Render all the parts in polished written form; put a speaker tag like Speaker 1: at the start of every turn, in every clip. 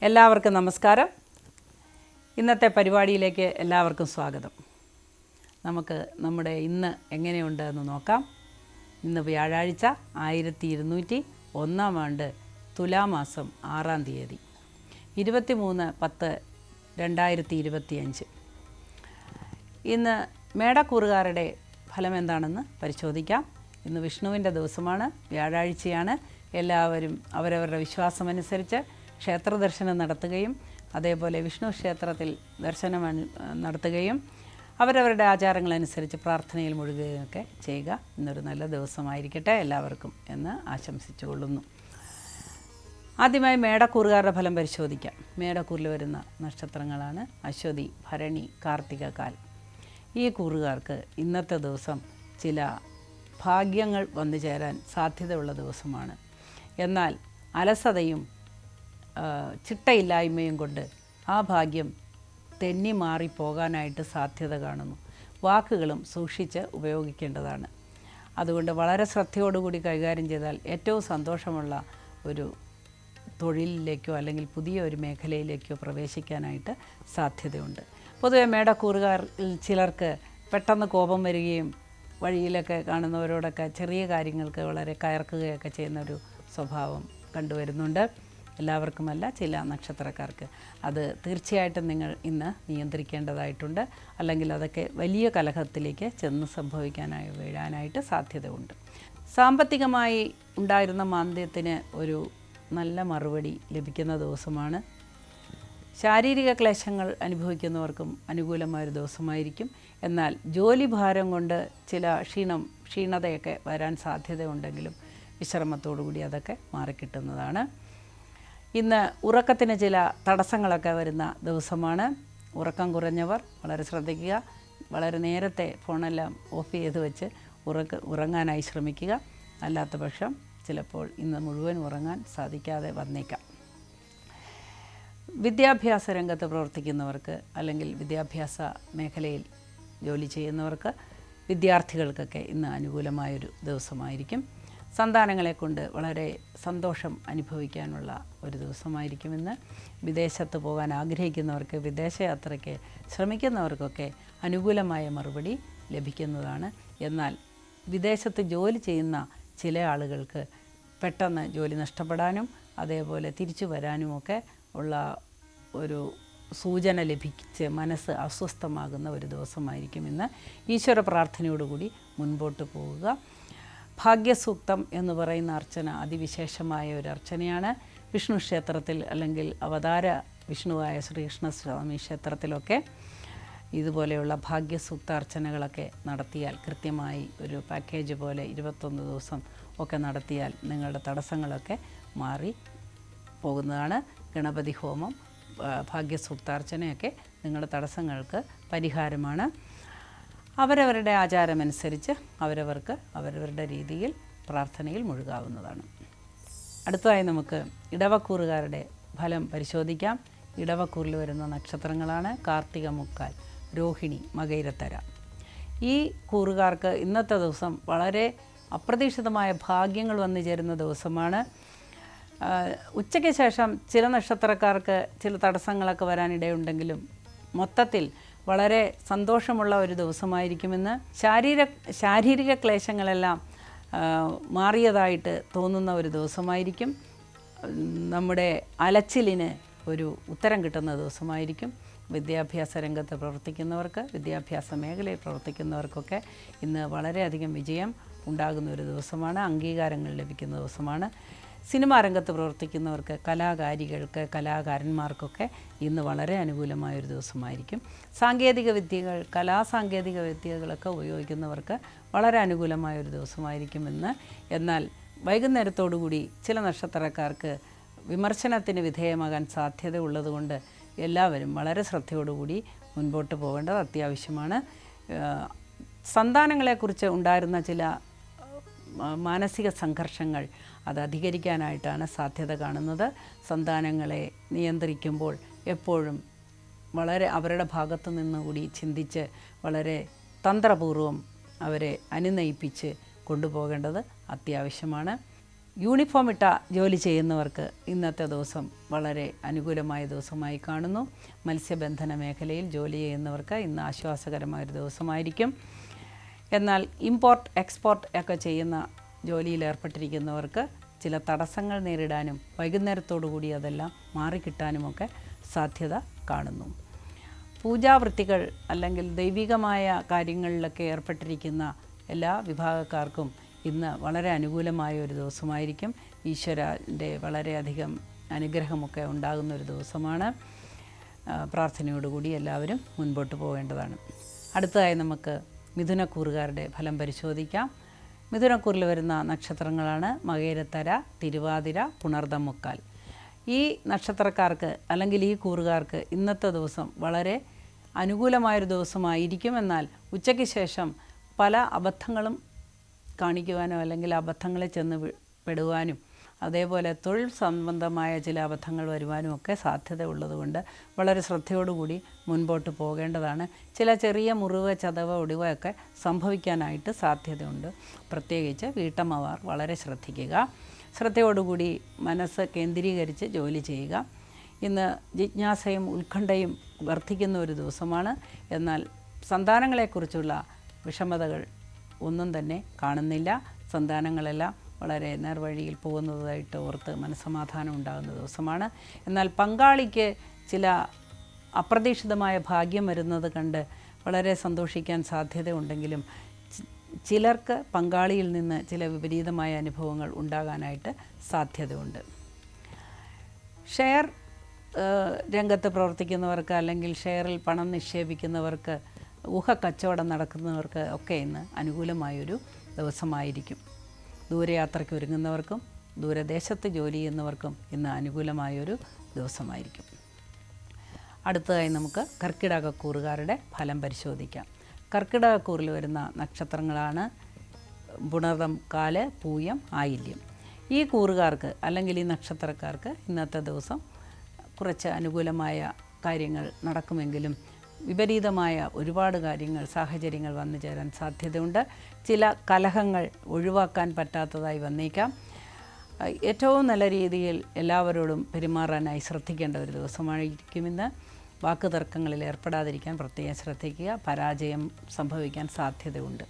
Speaker 1: എല്ലാവർക്കും നമസ്കാരം. ഇന്നത്തെ പരിപാടിയിലേക്ക് എല്ലാവർക്കും സ്വാഗതം. നമുക്ക് നമ്മുടെ ഇന്ന് എങ്ങനെയുണ്ട് എന്ന് നോക്കാം. ഇന്ന് വ്യാഴാഴ്ച 1201 ആണ്ട് തുലാമാസം 6-ാം തീയതി 23/10/2025. ഇന്ന് മേടക്കൂറുകാരുടെ ഫലം എന്താണെന്ന് പരിശോധിക്കാം. ഇന്ന് വിഷ്ണുവിൻ്റെ ദിവസമാണ്, വ്യാഴാഴ്ചയാണ്. എല്ലാവരും അവരവരുടെ വിശ്വാസമനുസരിച്ച് ക്ഷേത്ര ദർശനം നടത്തുകയും അതേപോലെ വിഷ്ണു ക്ഷേത്രത്തിൽ ദർശനം നടത്തുകയും അവരവരുടെ ആചാരങ്ങളനുസരിച്ച് പ്രാർത്ഥനയിൽ മുഴുകുകയൊക്കെ ചെയ്യുക. ഇന്നൊരു നല്ല ദിവസമായിരിക്കട്ടെ എല്ലാവർക്കും എന്ന് ആശംസിച്ചുകൊള്ളുന്നു. ആദ്യമായി മേടക്കൂറുകാരുടെ ഫലം പരിശോധിക്കാം. മേടക്കൂറിൽ വരുന്ന നക്ഷത്രങ്ങളാണ് അശ്വതി, ഭരണി, കാർത്തിക, കാൽ. ഈ കൂറുകാർക്ക് ഇന്നത്തെ ദിവസം ചില ഭാഗ്യങ്ങൾ വന്നു ചേരാൻ സാധ്യതയുള്ള ദിവസമാണ്. എന്നാൽ അലസതയും ചിട്ടയില്ലായ്മയും കൊണ്ട് ആ ഭാഗ്യം തെന്നി മാറിപ്പോകാനായിട്ട് സാധ്യത കാണുന്നു. വാക്കുകളും സൂക്ഷിച്ച് ഉപയോഗിക്കേണ്ടതാണ്. അതുകൊണ്ട് വളരെ ശ്രദ്ധയോടുകൂടി കൈകാര്യം ചെയ്താൽ ഏറ്റവും സന്തോഷമുള്ള ഒരു തൊഴിലിലേക്കോ അല്ലെങ്കിൽ പുതിയ ഒരു മേഖലയിലേക്കോ പ്രവേശിക്കാനായിട്ട് സാധ്യതയുണ്ട്. പൊതുവെ മേടക്കൂറുകാരിൽ ചിലർക്ക് പെട്ടെന്ന് കോപം വരികയും വഴിയിലൊക്കെ കാണുന്നവരോടൊക്കെ ചെറിയ കാര്യങ്ങൾക്ക് വളരെ കയർക്കുകയൊക്കെ ചെയ്യുന്നൊരു സ്വഭാവം കണ്ടുവരുന്നുണ്ട്. എല്ലാവർക്കുമല്ല, ചില നക്ഷത്രക്കാർക്ക്. അത് തീർച്ചയായിട്ടും നിങ്ങൾ ഇന്ന് നിയന്ത്രിക്കേണ്ടതായിട്ടുണ്ട്. അല്ലെങ്കിൽ അതൊക്കെ വലിയ കലഹത്തിലേക്ക് ചെന്ന് വീഴാനായിട്ട് സാധ്യതയുണ്ട്. സാമ്പത്തികമായി ഉണ്ടായിരുന്ന മാന്ദ്യത്തിന് ഒരു നല്ല മറുപടി ലഭിക്കുന്ന ദിവസമാണ്. ശാരീരിക ക്ലേശങ്ങൾ അനുഭവിക്കുന്നവർക്കും അനുകൂലമായൊരു ദിവസമായിരിക്കും. എന്നാൽ ജോലി ഭാരം കൊണ്ട് ചില ക്ഷീണതയൊക്കെ വരാൻ സാധ്യതയുണ്ടെങ്കിലും വിശ്രമത്തോടു കൂടി അതൊക്കെ മാറിക്കിട്ടുന്നതാണ്. ഇന്ന് ഉറക്കത്തിന് ചില തടസ്സങ്ങളൊക്കെ വരുന്ന ദിവസമാണ്. ഉറക്കം കുറഞ്ഞവർ വളരെ ശ്രദ്ധിക്കുക. വളരെ നേരത്തെ ഫോണെല്ലാം ഓഫ് ചെയ്ത് വെച്ച് ഉറങ്ങാനായി ശ്രമിക്കുക. അല്ലാത്ത പക്ഷം ചിലപ്പോൾ ഇന്ന് മുഴുവൻ ഉറങ്ങാൻ സാധിക്കാതെ വന്നേക്കാം. വിദ്യാഭ്യാസ രംഗത്ത് പ്രവർത്തിക്കുന്നവർക്ക് അല്ലെങ്കിൽ വിദ്യാഭ്യാസ മേഖലയിൽ ജോലി ചെയ്യുന്നവർക്ക്, വിദ്യാർത്ഥികൾക്കൊക്കെ ഇന്ന് അനുകൂലമായൊരു ദിവസമായിരിക്കും. സന്താനങ്ങളെ കൊണ്ട് വളരെ സന്തോഷം അനുഭവിക്കാനുള്ള ഒരു ദിവസമായിരിക്കും ഇന്ന്. വിദേശത്ത് പോകാൻ ആഗ്രഹിക്കുന്നവർക്ക്, വിദേശയാത്രയ്ക്ക് ശ്രമിക്കുന്നവർക്കൊക്കെ അനുകൂലമായ മറുപടി ലഭിക്കുന്നതാണ്. എന്നാൽ വിദേശത്ത് ജോലി ചെയ്യുന്ന ചില ആളുകൾക്ക് പെട്ടെന്ന് ജോലി നഷ്ടപ്പെടാനും അതേപോലെ തിരിച്ചു വരാനുമൊക്കെ ഉള്ള ഒരു സൂചന ലഭിച്ച് മനസ്സ് അസ്വസ്ഥമാകുന്ന ഒരു ദിവസമായിരിക്കും ഇന്ന്. ഈശ്വര പ്രാർത്ഥനയോടുകൂടി മുൻപോട്ട് പോവുക. ഭാഗ്യസൂക്തം എന്ന് പറയുന്ന അർച്ചന അതിവിശേഷമായ ഒരു അർച്ചനയാണ്. വിഷ്ണു ക്ഷേത്രത്തിൽ അല്ലെങ്കിൽ അവതാര വിഷ്ണുവായ ശ്രീകൃഷ്ണസ്വാമി ക്ഷേത്രത്തിലൊക്കെ ഇതുപോലെയുള്ള ഭാഗ്യസൂക്ത അർച്ചനകളൊക്കെ നടത്തിയാൽ, കൃത്യമായി ഒരു പാക്കേജ് പോലെ 21 ദിവസം ഒക്കെ നടത്തിയാൽ നിങ്ങളുടെ തടസ്സങ്ങളൊക്കെ മാറി പോകുന്നതാണ്. ഗണപതി ഹോമം, ഭാഗ്യസൂക്താർച്ചനയൊക്കെ നിങ്ങളുടെ തടസ്സങ്ങൾക്ക് പരിഹാരമാണ്. അവരവരുടെ ആചാരമനുസരിച്ച് അവരവർക്ക് അവരവരുടെ രീതിയിൽ പ്രാർത്ഥനയിൽ മുഴുകാവുന്നതാണ്. അടുത്തതായി നമുക്ക് ഇടവക്കൂറുകാരുടെ ഫലം പരിശോധിക്കാം. ഇടവക്കൂറിൽ വരുന്ന നക്ഷത്രങ്ങളാണ് കാർത്തിക, മുക്കാൽ, രോഹിണി, മകയിരത്തര. ഈ കൂറുകാർക്ക് ഇന്നത്തെ ദിവസം വളരെ അപ്രതീക്ഷിതമായ ഭാഗ്യങ്ങൾ വന്നു ചേരുന്ന ദിവസമാണ്. ഉച്ചയ്ക്ക് ശേഷം ചില നക്ഷത്രക്കാർക്ക് ചില തടസ്സങ്ങളൊക്കെ വരാനിടയുണ്ടെങ്കിലും മൊത്തത്തിൽ വളരെ സന്തോഷമുള്ള ഒരു ദിവസമായിരിക്കുമെന്ന്. ശാരീരിക ക്ലേശങ്ങളെല്ലാം മാറിയതായിട്ട് തോന്നുന്ന ഒരു ദിവസമായിരിക്കും. നമ്മുടെ അലച്ചിലിന് ഒരു ഉത്തരം കിട്ടുന്ന ദിവസമായിരിക്കും. വിദ്യാഭ്യാസ രംഗത്ത് പ്രവർത്തിക്കുന്നവർക്ക്, വിദ്യാഭ്യാസ മേഖലയിൽ പ്രവർത്തിക്കുന്നവർക്കൊക്കെ ഇന്ന് വളരെയധികം വിജയം ഉണ്ടാകുന്ന ഒരു ദിവസമാണ്. അംഗീകാരങ്ങൾ ലഭിക്കുന്ന ദിവസമാണ്. സിനിമാ രംഗത്ത് പ്രവർത്തിക്കുന്നവർക്ക്, കലാകാരികൾക്ക്, കലാകാരന്മാർക്കൊക്കെ ഇന്ന് വളരെ അനുകൂലമായൊരു ദിവസമായിരിക്കും. സാങ്കേതിക വിദ്യകൾ, കലാസാങ്കേതിക വിദ്യകളൊക്കെ ഉപയോഗിക്കുന്നവർക്ക് വളരെ അനുകൂലമായൊരു ദിവസമായിരിക്കുമെന്ന്. എന്നാൽ വൈകുന്നേരത്തോടുകൂടി ചില നക്ഷത്രക്കാർക്ക് വിമർശനത്തിന് വിധേയമാകാൻ സാധ്യത ഉള്ളതുകൊണ്ട് എല്ലാവരും വളരെ ശ്രദ്ധയോടുകൂടി മുൻപോട്ട് പോകേണ്ടത് അത്യാവശ്യമാണ്. സന്താനങ്ങളെക്കുറിച്ച് ഉണ്ടായിരുന്ന ചില മാനസിക സംഘർഷങ്ങൾ അത് അധികരിക്കാനായിട്ടാണ് സാധ്യത കാണുന്നത്. സന്താനങ്ങളെ നിയന്ത്രിക്കുമ്പോൾ എപ്പോഴും വളരെ അവരുടെ ഭാഗത്തു നിന്നുകൂടി ചിന്തിച്ച് വളരെ തന്ത്രപൂർവം അവരെ അനുനയിപ്പിച്ച് കൊണ്ടുപോകേണ്ടത് അത്യാവശ്യമാണ്. യൂണിഫോം ഇട്ട ജോലി ചെയ്യുന്നവർക്ക് ഇന്നത്തെ ദിവസം വളരെ അനുകൂലമായ ദിവസമായി കാണുന്നു. മത്സ്യബന്ധന മേഖലയിൽ ജോലി ചെയ്യുന്നവർക്ക് ഇന്ന് ആശ്വാസകരമായൊരു ദിവസമായിരിക്കും. എന്നാൽ ഇമ്പോർട്ട് എക്സ്പോർട്ട് ഒക്കെ ചെയ്യുന്ന ജോലിയിൽ ഏർപ്പെട്ടിരിക്കുന്നവർക്ക് ചില തടസ്സങ്ങൾ നേരിടാനും വൈകുന്നേരത്തോടുകൂടി അതെല്ലാം മാറിക്കിട്ടാനുമൊക്കെ സാധ്യത കാണുന്നു. പൂജാവൃത്തികൾ അല്ലെങ്കിൽ ദൈവികമായ കാര്യങ്ങളിലൊക്കെ ഏർപ്പെട്ടിരിക്കുന്ന എല്ലാ വിഭാഗക്കാർക്കും ഇന്ന് വളരെ അനുകൂലമായ ഒരു ദിവസമായിരിക്കും. ഈശ്വരൻ്റെ വളരെയധികം അനുഗ്രഹമൊക്കെ ഉണ്ടാകുന്ന ഒരു ദിവസമാണ്. പ്രാർത്ഥനയോടുകൂടി എല്ലാവരും മുൻപോട്ട് പോകേണ്ടതാണ്. അടുത്തതായി നമുക്ക് മിഥുനക്കൂറുകാരുടെ ഫലം പരിശോധിക്കാം. മിഥുനക്കൂറിൽ വരുന്ന നക്ഷത്രങ്ങളാണ് മകയിരത്തര, തിരുവാതിര, പുണർദം, മുക്കാൽ. ഈ നക്ഷത്രക്കാർക്ക് അല്ലെങ്കിൽ ഈ കൂറുകാർക്ക് ഇന്നത്തെ ദിവസം വളരെ അനുകൂലമായൊരു ദിവസമായിരിക്കും. എന്നാൽ ഉച്ചയ്ക്ക് ശേഷം പല അബദ്ധങ്ങളും കാണിക്കുവാനോ അല്ലെങ്കിൽ അബദ്ധങ്ങളിൽ ചെന്ന് പെടുവാനും അതേപോലെ തൊഴിൽ സംബന്ധമായ ചില അബദ്ധങ്ങൾ വരുവാനും ഒക്കെ സാധ്യത ഉള്ളതുകൊണ്ട് വളരെ ശ്രദ്ധയോടുകൂടി മുൻപോട്ട് പോകേണ്ടതാണ്. ചില ചെറിയ മുറിവ്, ചതവ്, ഒടിവൊക്കെ സംഭവിക്കാനായിട്ട് സാധ്യതയുണ്ട്. പ്രത്യേകിച്ച് വീട്ടമ്മമാർ വളരെ ശ്രദ്ധിക്കുക. ശ്രദ്ധയോടുകൂടി മനസ്സ് കേന്ദ്രീകരിച്ച് ജോലി ചെയ്യുക. ഇന്ന് ജിജ്ഞാസയും ഉത്കണ്ഠയും വർദ്ധിക്കുന്ന ഒരു ദിവസമാണ്. എന്നാൽ സന്താനങ്ങളെക്കുറിച്ചുള്ള വിഷമതകൾ ഒന്നും തന്നെ കാണുന്നില്ല. സന്താനങ്ങളെല്ലാം വളരെ നേർവഴിയിൽ പോകുന്നതായിട്ട് ഓർത്ത് മനസ്സമാധാനം ഉണ്ടാകുന്ന ദിവസമാണ്. എന്നാൽ പങ്കാളിക്ക് ചില അപ്രതീക്ഷിതമായ ഭാഗ്യം വരുന്നത് കണ്ട് വളരെ സന്തോഷിക്കാൻ സാധ്യതയുണ്ടെങ്കിലും ചിലർക്ക് പങ്കാളിയിൽ നിന്ന് ചില വിപരീതമായ അനുഭവങ്ങൾ ഉണ്ടാകാനായിട്ട് സാധ്യതയുണ്ട്. ഷെയർ രംഗത്ത് പ്രവർത്തിക്കുന്നവർക്ക് അല്ലെങ്കിൽ ഷെയറിൽ പണം നിക്ഷേപിക്കുന്നവർക്ക്, ഊഹക്കച്ചവടം നടക്കുന്നവർക്ക് ഒക്കെ ഇന്ന് അനുകൂലമായൊരു ദിവസമായിരിക്കും. ദൂരയാത്രയ്ക്ക് ഒരുങ്ങുന്നവർക്കും ദൂരദേശത്ത് ജോലി ചെയ്യുന്നവർക്കും ഇന്ന് അനുകൂലമായൊരു ദിവസമായിരിക്കും. അടുത്തതായി നമുക്ക് കർക്കിടകക്കൂറുകാരുടെ ഫലം പരിശോധിക്കാം. കർക്കിടകക്കൂറിൽ വരുന്ന നക്ഷത്രങ്ങളാണ് പുണർദം, കാല്, പൂയം, ആയില്യം. ഈ കൂറുകാർക്ക് അല്ലെങ്കിൽ ഈ നക്ഷത്രക്കാർക്ക് ഇന്നത്തെ ദിവസം കുറച്ച് അനുകൂലമായ കാര്യങ്ങൾ നടക്കുമെങ്കിലും വിപരീതമായ ഒരുപാട് കാര്യങ്ങൾ, സാഹചര്യങ്ങൾ വന്നു ചേരാൻ സാധ്യതയുണ്ട്. ചില കലഹങ്ങൾ ഒഴിവാക്കാൻ പറ്റാത്തതായി വന്നേക്കാം. ഏറ്റവും നല്ല രീതിയിൽ എല്ലാവരോടും പെരുമാറാനായി ശ്രദ്ധിക്കേണ്ട ഒരു ദിവസമായിരിക്കുമെന്ന്. വാക്കുതർക്കങ്ങളിൽ ഏർപ്പെടാതിരിക്കാൻ പ്രത്യേകം ശ്രദ്ധിക്കുക. പരാജയം സംഭവിക്കാൻ സാധ്യതയുണ്ട്.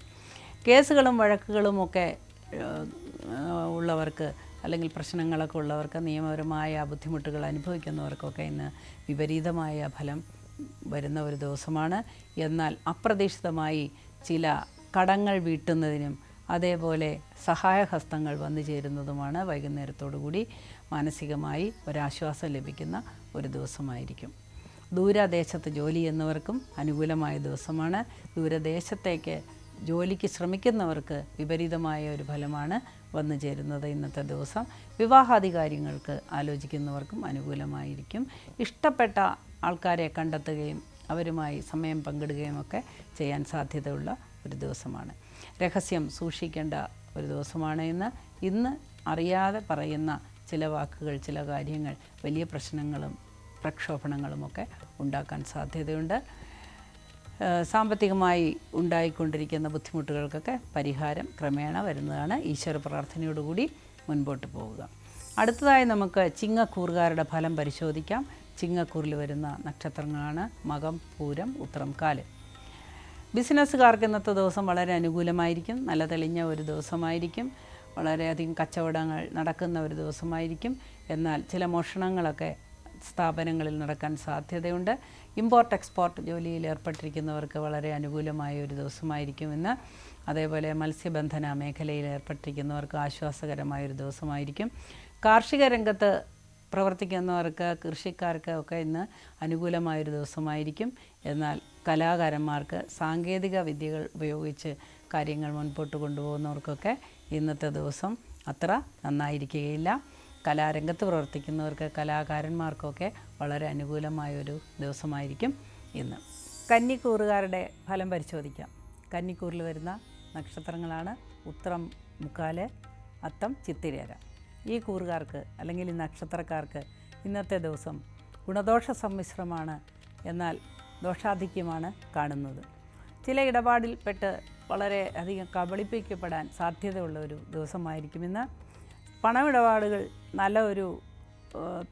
Speaker 1: കേസുകളും വഴക്കുകളുമൊക്കെ ഉള്ളവർക്ക് അല്ലെങ്കിൽ പ്രശ്നങ്ങളൊക്കെ ഉള്ളവർക്ക്, നിയമപരമായ ബുദ്ധിമുട്ടുകൾ അനുഭവിക്കുന്നവർക്കൊക്കെ ഇന്ന് വിപരീതമായ ഫലം വരുന്ന ഒരു ദിവസമാണ്. എന്നാൽ അപ്രതീക്ഷിതമായി ചില കടങ്ങൾ വീട്ടുന്നതിനും അതേപോലെ സഹായഹസ്തങ്ങൾ വന്നു ചേരുന്നതുമാണ് വൈകുന്നേരത്തോടുകൂടി മാനസികമായി ഒരാശ്വാസം ലഭിക്കുന്ന ഒരു ദിവസമായിരിക്കും. ദൂരദേശത്ത് ജോലി ചെയ്യുന്നവർക്കും അനുകൂലമായ ദിവസമാണ്. ദൂരദേശത്തേക്ക് ജോലിക്ക് ശ്രമിക്കുന്നവർക്ക് വിപരീതമായ ഒരു ഫലമാണ് വന്നു ചേരുന്നത് ഇന്നത്തെ ദിവസം. വിവാഹാധികാരികൾക്ക് ആലോചിക്കുന്നവർക്കും അനുകൂലമായിരിക്കും. ഇഷ്ടപ്പെട്ട ആൾക്കാരെ കണ്ടെത്തുകയും അവരുമായി സമയം പങ്കിടുകയും ഒക്കെ ചെയ്യാൻ സാധ്യതയുള്ള ഒരു ദിവസമാണ്. രഹസ്യം സൂക്ഷിക്കേണ്ട ഒരു ദിവസമാണ് ഇന്ന് അറിയാതെ പറയുന്ന ചില വാക്കുകൾ, ചില കാര്യങ്ങൾ വലിയ പ്രശ്നങ്ങളും പ്രക്ഷോഭങ്ങളുമൊക്കെ ഉണ്ടാക്കാൻ സാധ്യതയുണ്ട്. സാമ്പത്തികമായി ഉണ്ടായിക്കൊണ്ടിരിക്കുന്ന ബുദ്ധിമുട്ടുകൾക്കൊക്കെ പരിഹാരം ക്രമേണ വരുന്നതാണ്. ഈശ്വര പ്രാർത്ഥനയോടുകൂടി മുൻപോട്ട് പോവുക. അടുത്തതായി നമുക്ക് ചിങ്ങക്കൂറുകാരുടെ ഫലം പരിശോധിക്കാം. ചിങ്ങക്കൂറിൽ വരുന്ന നക്ഷത്രങ്ങളാണ് മകം, പൂരം, ഉത്രം, കാല്. ബിസിനസ്സുകാർക്ക് ഇന്നത്തെ ദിവസം വളരെ അനുകൂലമായിരിക്കും. നല്ല തെളിഞ്ഞ ഒരു ദിവസമായിരിക്കും. വളരെയധികം കച്ചവടങ്ങൾ നടക്കുന്ന ഒരു ദിവസമായിരിക്കും. എന്നാൽ ചില മോഷണങ്ങളൊക്കെ സ്ഥാപനങ്ങളിൽ നടക്കാൻ സാധ്യതയുണ്ട്. ഇമ്പോർട്ട് എക്സ്പോർട്ട് ജോലിയിൽ ഏർപ്പെട്ടിരിക്കുന്നവർക്ക് വളരെ അനുകൂലമായ ഒരു ദിവസമായിരിക്കും ഇന്ന്. അതേപോലെ മത്സ്യബന്ധന മേഖലയിൽ ഏർപ്പെട്ടിരിക്കുന്നവർക്ക് ആശ്വാസകരമായൊരു ദിവസമായിരിക്കും. കാർഷിക രംഗത്ത് പ്രവർത്തിക്കുന്നവർക്ക്, കൃഷിക്കാർക്ക് ഒക്കെ ഇന്ന് അനുകൂലമായൊരു ദിവസമായിരിക്കും. എന്നാൽ കലാകാരന്മാർക്ക് സാങ്കേതിക വിദ്യകൾ ഉപയോഗിച്ച് കാര്യങ്ങൾ മുൻപോട്ട് കൊണ്ടുപോകുന്നവർക്കൊക്കെ ഇന്നത്തെ ദിവസം അത്ര നന്നായിരിക്കുകയില്ല. കലാരംഗത്ത് പ്രവർത്തിക്കുന്നവർക്ക്, കലാകാരന്മാർക്കൊക്കെ വളരെ അനുകൂലമായൊരു ദിവസമായിരിക്കും ഇന്ന്. കന്നിക്കൂറുകാരുടെ ഫലം പരിശോധിക്കാം. കന്നിക്കൂറിൽ വരുന്ന നക്ഷത്രങ്ങളാണ് ഉത്രം, മുക്കാല്, അത്തം, ചിത്തിരേര. ഈ കൂറുകാർക്ക് അല്ലെങ്കിൽ ഈ നക്ഷത്രക്കാർക്ക് ഇന്നത്തെ ദിവസം ഗുണദോഷ സമ്മിശ്രമാണ്. എന്നാൽ ദോഷാധിക്യമാണ് കാണുന്നത്. ചില ഇടപാടിൽപ്പെട്ട് വളരെ അധികം കബളിപ്പിക്കപ്പെടാൻ സാധ്യതയുള്ള ഒരു ദിവസമായിരിക്കും ഇന്ന്. പണമിടപാടുകൾ നല്ല ഒരു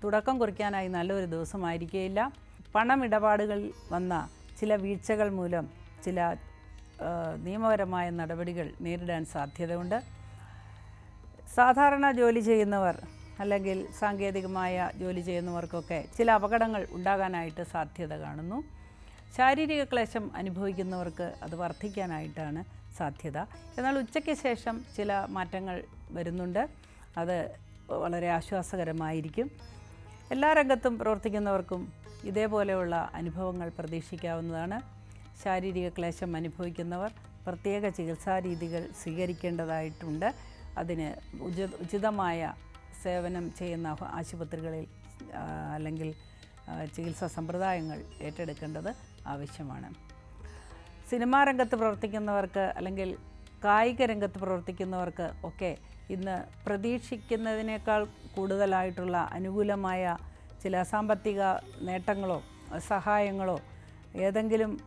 Speaker 1: തുടക്കം കുറിക്കാനായി നല്ലൊരു ദിവസമായിരിക്കുകയില്ല. പണമിടപാടുകളിൽ വന്ന ചില വീഴ്ചകൾ മൂലം ചില നിയമപരമായ നടപടികൾ നേരിടാൻ സാധ്യതയുണ്ട്. സാധാരണ ജോലി ചെയ്യുന്നവർ അല്ലെങ്കിൽ സാങ്കേതികമായ ജോലി ചെയ്യുന്നവർക്കൊക്കെ ചില അപകടങ്ങൾ ഉണ്ടാകാനായിട്ട് സാധ്യത കാണുന്നു. ശാരീരിക ക്ലേശം അനുഭവിക്കുന്നവർക്ക് അത് വർദ്ധിക്കാനായിട്ടാണ് സാധ്യത. എന്നാൽ ഉച്ചയ്ക്ക് ശേഷം ചില മാറ്റങ്ങൾ വരുന്നുണ്ട്. അത് വളരെ ആശ്വാസകരമായിരിക്കും. എല്ലാ രംഗത്തും പ്രവർത്തിക്കുന്നവർക്കും ഇതേപോലെയുള്ള അനുഭവങ്ങൾ പ്രതീക്ഷിക്കാവുന്നതാണ്. ശാരീരിക ക്ലേശം അനുഭവിക്കുന്നവർ പ്രത്യേക ചികിത്സാരീതികൾ സ്വീകരിക്കേണ്ടതായിട്ടുണ്ട്. അതിന് ഉചിതമായ സേവനം ചെയ്യുന്ന ആശുപത്രികളിൽ അല്ലെങ്കിൽ ചികിത്സാ സമ്പ്രദായങ്ങൾ ഏറ്റെടുക്കേണ്ടത് ആവശ്യമാണ്. സിനിമാ രംഗത്ത് പ്രവർത്തിക്കുന്നവർക്ക് അല്ലെങ്കിൽ കായിക രംഗത്ത് പ്രവർത്തിക്കുന്നവർക്ക് ഒക്കെ ഇന്ന് പ്രതീക്ഷിക്കുന്നതിനേക്കാൾ കൂടുതലായിട്ടുള്ള അനുകൂലമായ ചില സാമ്പത്തിക നേട്ടങ്ങളോ സഹായങ്ങളോ ഏതെങ്കിലും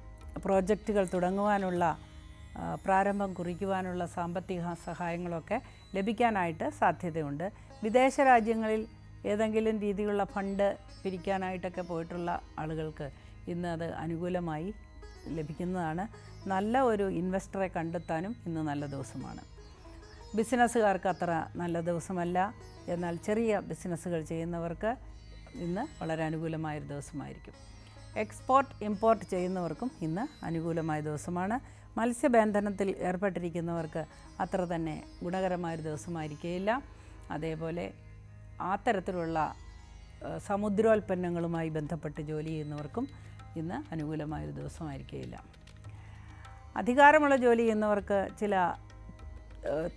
Speaker 1: പ്രോജക്റ്റുകൾ തുടങ്ങുവാനുള്ള പ്രാരംഭം കുറിക്കുവാനുള്ള സാമ്പത്തിക സഹായങ്ങളൊക്കെ ലഭിക്കാനായിട്ട് സാധ്യതയുണ്ട്. വിദേശ രാജ്യങ്ങളിൽ ഏതെങ്കിലും രീതിയിലുള്ള ഫണ്ട് പിരിക്കാനായിട്ടൊക്കെ പോയിട്ടുള്ള ആളുകൾക്ക് ഇന്ന് അത് അനുകൂലമായി ലഭിക്കുന്നതാണ്. നല്ല ഒരു ഇൻവെസ്റ്ററെ കണ്ടെത്താനും ഇന്ന് നല്ല ദിവസമാണ്. ബിസിനസ്സുകാർക്ക് അത്ര നല്ല ദിവസമല്ല. എന്നാൽ ചെറിയ ബിസിനസ്സുകൾ ചെയ്യുന്നവർക്ക് ഇന്ന് വളരെ അനുകൂലമായൊരു ദിവസമായിരിക്കും. എക്സ്പോർട്ട് ഇമ്പോർട്ട് ചെയ്യുന്നവർക്കും ഇന്ന് അനുകൂലമായ ദിവസമാണ്. മത്സ്യബന്ധനത്തിൽ ഏർപ്പെട്ടിരിക്കുന്നവർക്ക് അത്ര തന്നെ ഗുണകരമായൊരു ദിവസമായിരിക്കുകയില്ല. അതേപോലെ ആ തരത്തിലുള്ള സമുദ്രോൽപ്പന്നങ്ങളുമായി ബന്ധപ്പെട്ട് ജോലി ചെയ്യുന്നവർക്കും ഇന്ന് അനുകൂലമായൊരു ദിവസമായിരിക്കുകയില്ല. അധികാരമുള്ള ജോലി ചെയ്യുന്നവർക്ക് ചില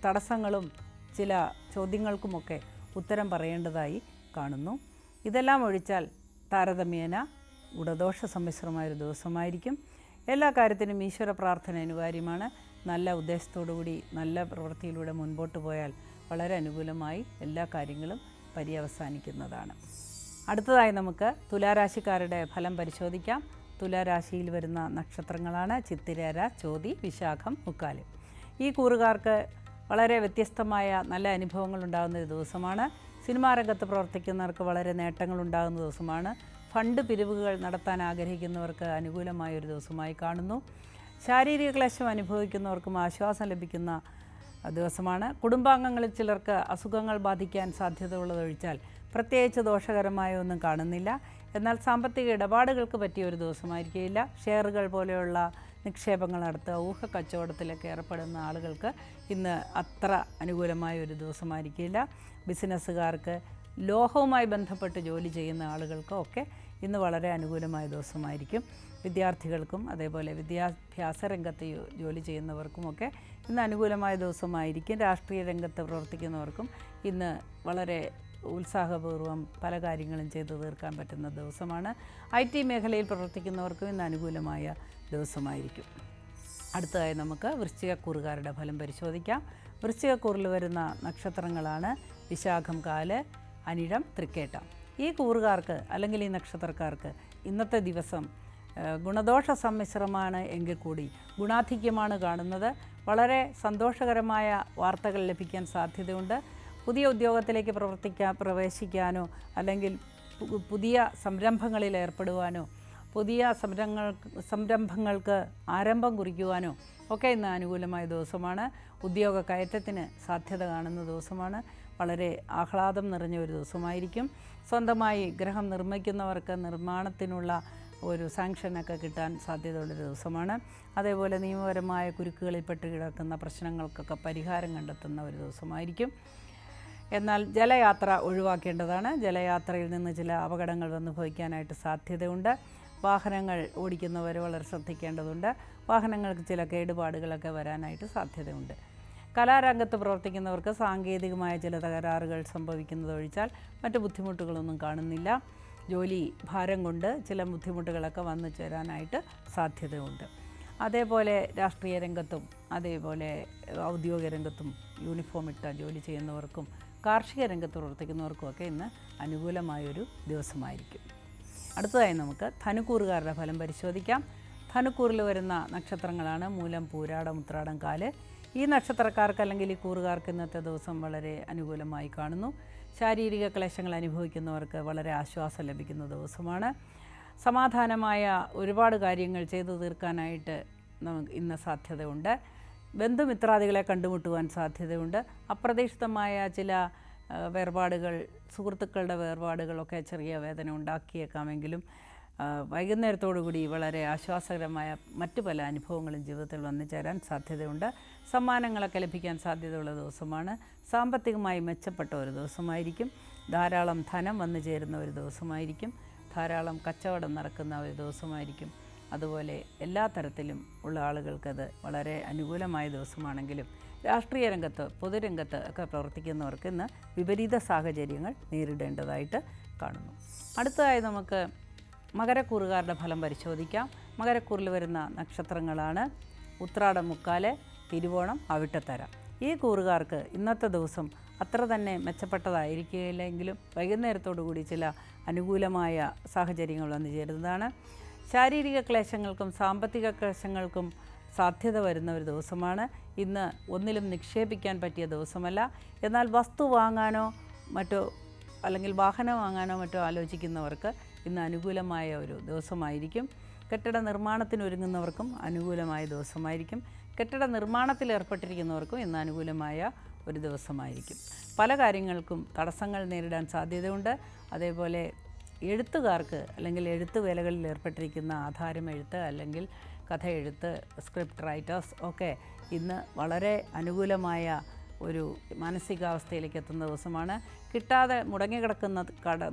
Speaker 1: തടസ്സങ്ങളും ചില ചോദ്യങ്ങൾക്കുമൊക്കെ ഉത്തരം പറയേണ്ടതായി കാണുന്നു. ഇതെല്ലാം ഒഴിച്ചാൽ താരതമ്യേന ഗുണദോഷ സമ്മിശ്രമായൊരു ദിവസമായിരിക്കും. എല്ലാ കാര്യത്തിനും ഈശ്വര പ്രാർത്ഥന അനിവാര്യമാണ്. നല്ല ഉദ്ദേശത്തോടുകൂടി നല്ല പ്രവൃത്തിയിലൂടെ മുൻപോട്ട് പോയാൽ വളരെ അനുകൂലമായി എല്ലാ കാര്യങ്ങളും പര്യവസാനിക്കുന്നതാണ്. അടുത്തതായി നമുക്ക് തുലാരാശിക്കാരുടെ ഫലം പരിശോധിക്കാം. തുലാരാശിയിൽ വരുന്ന നക്ഷത്രങ്ങളാണ് ചിത്തിരേര, ചോതി, വിശാഖം, മുക്കാല്. ഈ കൂറുകാർക്ക് വളരെ വ്യത്യസ്തമായ നല്ല അനുഭവങ്ങൾ ഉണ്ടാകുന്ന ഒരു ദിവസമാണ്. സിനിമാ രംഗത്ത് പ്രവർത്തിക്കുന്നവർക്ക് വളരെ നേട്ടങ്ങൾ ഉണ്ടാകുന്ന ദിവസമാണ്. ഫണ്ട് പിരിവുകൾ നടത്താൻ ആഗ്രഹിക്കുന്നവർക്ക് അനുകൂലമായൊരു ദിവസമായി കാണുന്നു. ശാരീരിക ക്ലേശം അനുഭവിക്കുന്നവർക്കും ആശ്വാസം ലഭിക്കുന്ന ദിവസമാണ്. കുടുംബാംഗങ്ങളിൽ ചിലർക്ക് അസുഖങ്ങൾ ബാധിക്കാൻ സാധ്യതയുള്ളതൊഴിച്ചാൽ പ്രത്യേകിച്ച് ദോഷകരമായ ഒന്നും കാണുന്നില്ല. എന്നാൽ സാമ്പത്തിക ഇടപാടുകൾക്ക് പറ്റിയ ഒരു ദിവസമായിരിക്കില്ല. ഷെയറുകൾ പോലെയുള്ള നിക്ഷേപങ്ങൾ നടത്തുക, ഊഹക്കച്ചവടത്തിലൊക്കെ ഏർപ്പെടുന്ന ആളുകൾക്ക് ഇന്ന് അത്ര അനുകൂലമായ ഒരു ദിവസമായിരിക്കില്ല. ബിസിനസ്സുകാർക്ക്, ലോഹവുമായി ബന്ധപ്പെട്ട് ജോലി ചെയ്യുന്ന ആളുകൾക്കും ഒക്കെ ഇന്ന് വളരെ അനുകൂലമായ ദിവസമായിരിക്കും. വിദ്യാർത്ഥികൾക്കും അതേപോലെ വിദ്യാഭ്യാസ രംഗത്ത് ജോലി ചെയ്യുന്നവർക്കുമൊക്കെ ഇന്ന് അനുകൂലമായ ദിവസമായിരിക്കും. രാഷ്ട്രീയ രംഗത്ത് പ്രവർത്തിക്കുന്നവർക്കും ഇന്ന് വളരെ ഉത്സാഹപൂർവ്വം പല കാര്യങ്ങളും ചെയ്തു തീർക്കാൻ പറ്റുന്ന ദിവസമാണ്. IT മേഖലയിൽ പ്രവർത്തിക്കുന്നവർക്കും ഇന്ന് അനുകൂലമായ ദിവസമായിരിക്കും. അടുത്തതായി നമുക്ക് വൃശ്ചികക്കൂറുകാരുടെ ഫലം പരിശോധിക്കാം. വൃശ്ചികക്കൂറിൽ വരുന്ന നക്ഷത്രങ്ങളാണ് വിശാഖം, കാല്, അനിഴം, തൃക്കേട്ട. ഈ കൂറുകാർക്ക് അല്ലെങ്കിൽ ഈ നക്ഷത്രക്കാർക്ക് ഇന്നത്തെ ദിവസം ഗുണദോഷ സമ്മിശ്രമാണ് എങ്കിൽ കൂടി ഗുണാധിക്യമാണ് കാണുന്നത്. വളരെ സന്തോഷകരമായ വാർത്തകൾ ലഭിക്കാൻ സാധ്യതയുണ്ട്. പുതിയ ഉദ്യോഗത്തിലേക്ക് പ്രവേശിക്കാനോ അല്ലെങ്കിൽ പുതിയ സംരംഭങ്ങളിൽ ഏർപ്പെടുവാനോ പുതിയ സംരംഭങ്ങൾക്ക് ആരംഭം കുറിക്കുവാനോ ഒക്കെ ഇന്ന് അനുകൂലമായ ദിവസമാണ്. ഉദ്യോഗ കയറ്റത്തിന് സാധ്യത കാണുന്ന ദിവസമാണ്. വളരെ ആഹ്ലാദം നിറഞ്ഞ ഒരു ദിവസമായിരിക്കും. സ്വന്തമായി ഗൃഹം നിർമ്മിക്കുന്നവർക്ക് നിർമ്മാണത്തിനുള്ള ഒരു സാങ്ഷനൊക്കെ കിട്ടാൻ സാധ്യതയുള്ളൊരു ദിവസമാണ്. അതേപോലെ നിയമപരമായ കുരുക്കുകളിൽപ്പെട്ട് കിടക്കുന്ന പ്രശ്നങ്ങൾക്കൊക്കെ പരിഹാരം കണ്ടെത്തുന്ന ഒരു ദിവസമായിരിക്കും. എന്നാൽ ജലയാത്ര ഒഴിവാക്കേണ്ടതാണ്. ജലയാത്രയിൽ നിന്ന് ചില അപകടങ്ങൾ വന്നു ഭവിക്കാനായിട്ട് സാധ്യതയുണ്ട്. വാഹനങ്ങൾ ഓടിക്കുന്നവർ വളരെ ശ്രദ്ധിക്കേണ്ടതുണ്ട്. വാഹനങ്ങൾക്ക് ചില കേടുപാടുകളൊക്കെ വരാനായിട്ട് സാധ്യതയുണ്ട്. കലാരംഗത്ത് പ്രവർത്തിക്കുന്നവർക്ക് സാങ്കേതികമായ ചില തകരാറുകൾ സംഭവിക്കുന്നതൊഴിച്ചാൽ മറ്റ് ബുദ്ധിമുട്ടുകളൊന്നും കാണുന്നില്ല. ജോലി ഭാരം കൊണ്ട് ചില ബുദ്ധിമുട്ടുകളൊക്കെ വന്നു ചേരാനായിട്ട് സാധ്യതയുണ്ട്. അതേപോലെ രാഷ്ട്രീയ രംഗത്തും അതേപോലെ ഔദ്യോഗിക രംഗത്തും യൂണിഫോം ഇട്ട ജോലി ചെയ്യുന്നവർക്കും കാർഷിക രംഗത്ത് പ്രവർത്തിക്കുന്നവർക്കുമൊക്കെ ഇന്ന് അനുകൂലമായൊരു ദിവസമായിരിക്കും. അടുത്തതായി നമുക്ക് ധനുക്കൂറുകാരുടെ ഫലം പരിശോധിക്കാം. ധനുക്കൂറിൽ വരുന്ന നക്ഷത്രങ്ങളാണ് മൂലം, പൂരാടം, ഉത്രാടം, കാല്. ഈ നക്ഷത്രക്കാർക്ക് അല്ലെങ്കിൽ ഈ കൂറുകാർക്ക് ഇന്നത്തെ ദിവസം വളരെ അനുകൂലമായി കാണുന്നു. ശാരീരിക ക്ലേശങ്ങൾ അനുഭവിക്കുന്നവർക്ക് വളരെ ആശ്വാസം ലഭിക്കുന്ന ദിവസമാണ്. സമാധാനമായ ഒരുപാട് കാര്യങ്ങൾ ചെയ്തു തീർക്കാനായിട്ട് നമുക്ക് ഇന്ന് സാധ്യതയുണ്ട്. ബന്ധുമിത്രാദികളെ കണ്ടുമുട്ടുവാൻ സാധ്യതയുണ്ട്. അപ്രതീക്ഷിതമായ ചില വേർപാടുകൾ, സുഹൃത്തുക്കളുടെ വേർപാടുകളൊക്കെ ചെറിയ വേദന ഉണ്ടാക്കിയേക്കാമെങ്കിലും വൈകുന്നേരത്തോടുകൂടി വളരെ ആശ്വാസകരമായ മറ്റു പല അനുഭവങ്ങളും ജീവിതത്തിൽ വന്നു ചേരാൻ സാധ്യതയുണ്ട്. സമ്മാനങ്ങളൊക്കെ ലഭിക്കാൻ സാധ്യതയുള്ള ദിവസമാണ്. സാമ്പത്തികമായി മെച്ചപ്പെട്ട ഒരു ദിവസമായിരിക്കും. ധാരാളം ധനം വന്നു ചേരുന്ന ഒരു ദിവസമായിരിക്കും. ധാരാളം കച്ചവടം നടക്കുന്ന ഒരു ദിവസമായിരിക്കും. അതുപോലെ എല്ലാ തരത്തിലും ഉള്ള ആളുകൾക്കത് വളരെ അനുകൂലമായ ദിവസമാണെങ്കിലും രാഷ്ട്രീയ രംഗത്ത്, പൊതുരംഗത്ത് ഒക്കെ പ്രവർത്തിക്കുന്നവർക്ക് ഇന്ന് വിപരീത സാഹചര്യങ്ങൾ നേരിടേണ്ടതായിട്ട് കാണുന്നു. അടുത്തതായി നമുക്ക് മകരക്കൂറുകാരുടെ ഫലം പരിശോധിക്കാം. മകരക്കൂറിൽ വരുന്ന നക്ഷത്രങ്ങളാണ് ഉത്രാടം, മുക്കാല്, തിരുവോണം, അവിട്ടത്തര. ഈ കൂറുകാർക്ക് ഇന്നത്തെ ദിവസം അത്ര തന്നെ മെച്ചപ്പെട്ടതായിരിക്കില്ലെങ്കിലും വൈകുന്നേരത്തോടുകൂടി ചില അനുകൂലമായ സാഹചര്യങ്ങൾ വന്നു ചേരുന്നതാണ്. ശാരീരിക ക്ലേശങ്ങൾക്കും സാമ്പത്തിക ക്ലേശങ്ങൾക്കും സാധ്യത വരുന്ന ഒരു ദിവസമാണ്. ഇന്ന് ഒന്നിലും നിക്ഷേപിക്കാൻ പറ്റിയ ദിവസമല്ല. എന്നാൽ വസ്തു വാങ്ങാനോ മറ്റോ അല്ലെങ്കിൽ വാഹനം വാങ്ങാനോ മറ്റോ ആലോചിക്കുന്നവർക്ക് ഇന്ന് അനുകൂലമായ ഒരു ദിവസമായിരിക്കും. കെട്ടിട നിർമ്മാണത്തിനൊരുങ്ങുന്നവർക്കും അനുകൂലമായ ദിവസമായിരിക്കും. കെട്ടിട നിർമ്മാണത്തിൽ ഏർപ്പെട്ടിരിക്കുന്നവർക്കും ഇന്ന് അനുകൂലമായ ഒരു ദിവസമായിരിക്കും. പല കാര്യങ്ങൾക്കും തടസ്സങ്ങൾ നേരിടാൻ സാധ്യതയുണ്ട്. അതേപോലെ എഴുത്തുകാർക്ക് അല്ലെങ്കിൽ എഴുത്ത് വേലകളിൽ ഏർപ്പെട്ടിരിക്കുന്ന ആധാരം എഴുത്ത് അല്ലെങ്കിൽ കഥ എഴുത്ത്, സ്ക്രിപ്റ്റ് റൈറ്റേഴ്സ് ഒക്കെ ഇന്ന് വളരെ അനുകൂലമായ ഒരു മാനസികാവസ്ഥയിലേക്ക് എത്തുന്ന ദിവസമാണ്. കിട്ടാതെ മുടങ്ങിക്കിടക്കുന്ന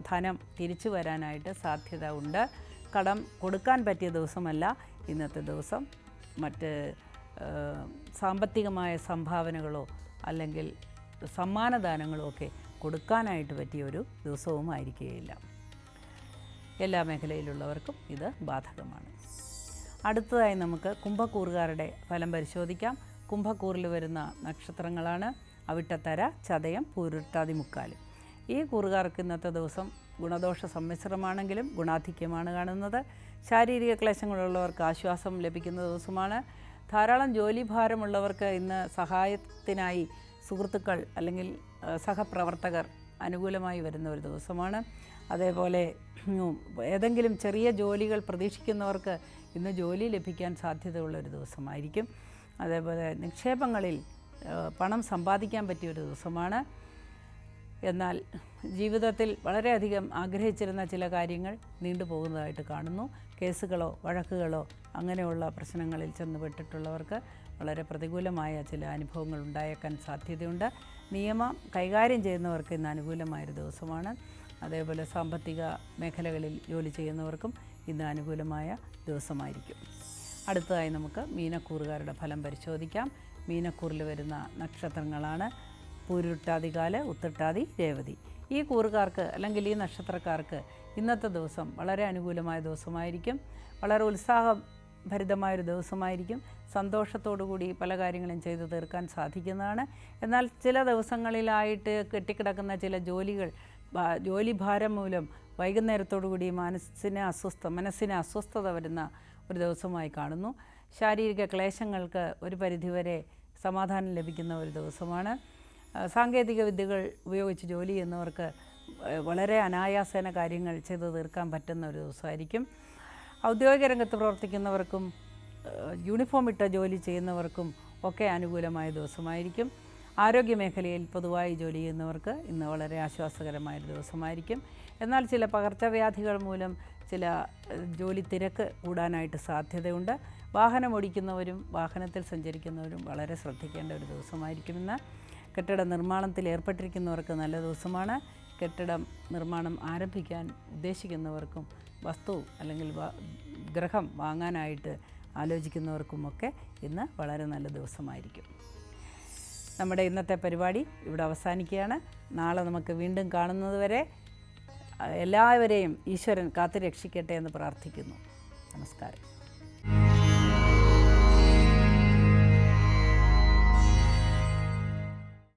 Speaker 1: ധനം തിരിച്ചു വരാനായിട്ട് സാധ്യത ഉണ്ട്. കടം കൊടുക്കാൻ പറ്റിയ ദിവസമല്ല ഇന്നത്തെ ദിവസം. മറ്റ് സാമ്പത്തികമായ സംഭാവനകളോ അല്ലെങ്കിൽ സമ്മാനദാനങ്ങളോ ഒക്കെ കൊടുക്കാനായിട്ട് പറ്റിയ ഒരു ദിവസവുമായിരിക്കുകയില്ല. എല്ലാ മേഖലയിലുള്ളവർക്കും ഇത് ബാധകമാണ്. അടുത്തതായി നമുക്ക് കുംഭക്കൂറുകാരുടെ ഫലം പരിശോധിക്കാം. കുംഭക്കൂറിൽ വരുന്ന നക്ഷത്രങ്ങളാണ് അവിട്ടത്തര, ചതയം, പൂരുരുട്ടാതി, മുക്കാല്. ഈ കൂറുകാർക്ക് ഇന്നത്തെ ദിവസം ഗുണദോഷ സമ്മിശ്രമാണെങ്കിലും ഗുണാധിക്യമാണ് കാണുന്നത്. ശാരീരിക ക്ലേശങ്ങളുള്ളവർക്ക് ആശ്വാസം ലഭിക്കുന്ന ദിവസമാണ്. ധാരാളം ജോലിഭാരമുള്ളവർക്ക് ഇന്ന് സഹായത്തിനായി സുഹൃത്തുക്കൾ അല്ലെങ്കിൽ സഹപ്രവർത്തകർ അനുകൂലമായി വരുന്ന ഒരു ദിവസമാണ്. അതേപോലെ ഏതെങ്കിലും ചെറിയ ജോലികൾ പ്രതീക്ഷിക്കുന്നവർക്ക് ഇന്ന് ജോലി ലഭിക്കാൻ സാധ്യതയുള്ളൊരു ദിവസമായിരിക്കും. അതേപോലെ നിക്ഷേപങ്ങളിൽ പണം സമ്പാദിക്കാൻ പറ്റിയൊരു ദിവസമാണ്. എന്നാൽ ജീവിതത്തിൽ വളരെയധികം ആഗ്രഹിച്ചിരുന്ന ചില കാര്യങ്ങൾ നീണ്ടുപോകുന്നതായിട്ട് കാണുന്നു. കേസുകളോ വഴക്കുകളോ അങ്ങനെയുള്ള പ്രശ്നങ്ങളിൽ ചെന്നുപെട്ടിട്ടുള്ളവർക്ക് വളരെ പ്രതികൂലമായ ചില അനുഭവങ്ങൾ ഉണ്ടായേക്കാൻ സാധ്യതയുണ്ട്. നിയമം കൈകാര്യം ചെയ്യുന്നവർക്ക് ഇന്ന് അനുകൂലമായൊരു ദിവസമാണ്. അതേപോലെ സാമ്പത്തിക മേഖലകളിൽ ജോലി ചെയ്യുന്നവർക്കും ഇന്ന് അനുകൂലമായ ദിവസമായിരിക്കും. അടുത്തതായി നമുക്ക് മീനക്കൂറുകാരുടെ ഫലം പരിശോധിക്കാം. മീനക്കൂറിൽ വരുന്ന നക്ഷത്രങ്ങളാണ് പൂരുരുട്ടാതികാല്, ഉത്രട്ടാതി, രേവതി. ഈ കൂറുകാർക്ക് അല്ലെങ്കിൽ ഈ നക്ഷത്രക്കാർക്ക് ഇന്നത്തെ ദിവസം വളരെ അനുകൂലമായ ദിവസമായിരിക്കും. വളരെ ഉത്സാഹഭരിതമായൊരു ദിവസമായിരിക്കും. സന്തോഷത്തോടുകൂടി പല കാര്യങ്ങളും ചെയ്തു തീർക്കാൻ സാധിക്കുന്നതാണ്. എന്നാൽ ചില ദിവസങ്ങളിലായിട്ട് കെട്ടിക്കിടക്കുന്ന ചില ജോലിഭാരം മൂലം വൈകുന്നേരത്തോടുകൂടി മനസ്സിന് അസ്വസ്ഥത വരുന്ന ഒരു ദിവസമായി കാണുന്നു. ശാരീരിക ക്ലേശങ്ങൾക്ക് ഒരു പരിധിവരെ സമാധാനം ലഭിക്കുന്ന ഒരു ദിവസമാണ്. സാങ്കേതിക വിദ്യകൾ ഉപയോഗിച്ച് ജോലി ചെയ്യുന്നവർക്ക് വളരെ അനായാസേന കാര്യങ്ങൾ ചെയ്തു തീർക്കാൻ പറ്റുന്ന ഒരു ദിവസമായിരിക്കും. ഔദ്യോഗിക രംഗത്ത് പ്രവർത്തിക്കുന്നവർക്കും യൂണിഫോം ഇട്ട ജോലി ചെയ്യുന്നവർക്കും ഒക്കെ അനുകൂലമായ ദിവസമായിരിക്കും. ആരോഗ്യമേഖലയിൽ പൊതുവായി ജോലി ചെയ്യുന്നവർക്ക് ഇന്ന് വളരെ ആശ്വാസകരമായൊരു ദിവസമായിരിക്കും. എന്നാൽ ചില പകർച്ചവ്യാധികൾ മൂലം ചില ജോലി തിരക്ക് കൂടാനായിട്ട് സാധ്യതയുണ്ട്. വാഹനം ഓടിക്കുന്നവരും വാഹനത്തിൽ സഞ്ചരിക്കുന്നവരും വളരെ ശ്രദ്ധിക്കേണ്ട ഒരു ദിവസമായിരിക്കുമെന്ന്. കെട്ടിട നിർമ്മാണത്തിൽ ഏർപ്പെട്ടിരിക്കുന്നവർക്ക് നല്ല ദിവസമാണ്. കെട്ടിടം നിർമ്മാണം ആരംഭിക്കാൻ ഉദ്ദേശിക്കുന്നവർക്കും വസ്തു അല്ലെങ്കിൽ ഗ്രഹം വാങ്ങാനായിട്ട് ആലോചിക്കുന്നവർക്കുമൊക്കെ ഇന്ന് വളരെ നല്ല ദിവസമായിരിക്കും. നമ്മുടെ ഇന്നത്തെ പരിപാടി ഇവിടെ അവസാനിക്കുകയാണ്. നാളെ നമുക്ക് വീണ്ടും കാണുന്നതുവരെ എല്ലാവരെയും ഈശ്വരൻ കാത്തു രക്ഷിക്കട്ടെ എന്ന് പ്രാർത്ഥിക്കുന്നു. നമസ്കാരം.